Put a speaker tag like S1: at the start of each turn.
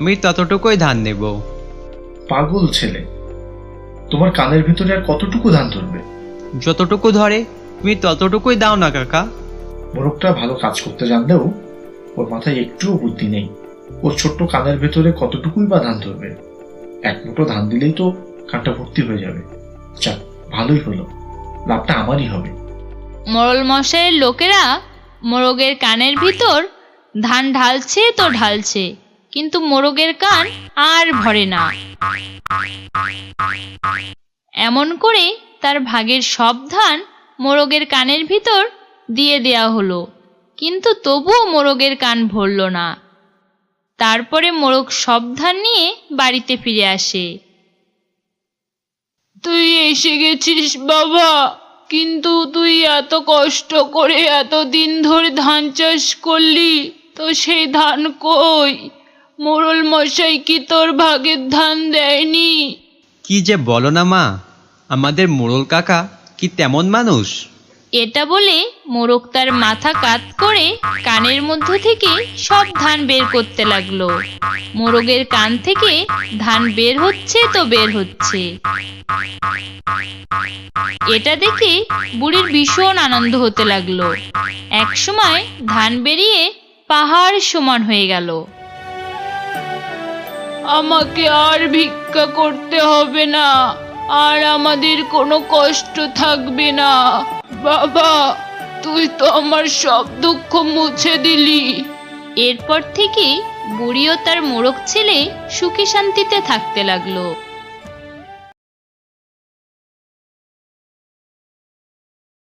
S1: আমি ততটুকুই ধান নেব।
S2: পাগল ছেলে, তোমার কানের ভিতরে আর কতটুকু ধান ধরবে?
S1: যতটুকু ধরে তুমি ততটুকুই দাও না কাকা।
S2: মোরগটা ভালো কাজ করতে জানলেও ওর মাথায় একটুও বুদ্ধি নেই। ওর ছোট্ট কানের ভেতরে কতটুকুই বা ধান ধরবে? এক মুঠো ধান দিলেই তো কানটা ভর্তি হয়ে যাবে। যাক, ভালোই হলো, লাভটা আমারই হবে।
S3: মোড়ল মশাইয়ের লোকেরা মোরগের কানের ভিতর ধান ঢালছে তো ঢালছে, কিন্তু মোরগের কান আর ভরে না। এমন করে তার ভাগের সব ধান মোরগের কানের ভিতর দিয়ে দেয়া হলো, কিন্তু তবুও মোরগের কান ভরল না। তারপরে মোরগ সব ধান নিয়ে বাড়িতে ফিরে আসে। তুই এসে গেছিস বাবা, কিন্তু তুই এত কষ্ট করে এতদিন ধরে ধান চাষ করলি, তো সেই ধান কই? মোড়ল মশাই কি তোর ভাগের ধান দেয়নি?
S1: কি যে বলো না মা, আমাদের মোড়ল কাকা কি তেমন মানুষ?
S3: এটা বলে মোরগ তার মাথা কাত করে কানের মধ্য থেকে সব ধান বের করতে লাগলো। মোরগের কান থেকে ধান বের হচ্ছে তো বের হচ্ছে। এটা দেখে বুড়ির ভীষণ আনন্দ হতে লাগলো। একসময় ধান বেরিয়ে পাহাড় সমান হয়ে গেল। আমাকে আর ভিক্ষা করতে হবে না, আর আমাদের কোনো কষ্ট থাকবে না। বাবা, তুই তো আমার সব দুঃখ মুছে দিলি। এরপর থেকে বুড়ি ও তার মোরগ ছেলে সুখে শান্তিতে থাকতে লাগলো।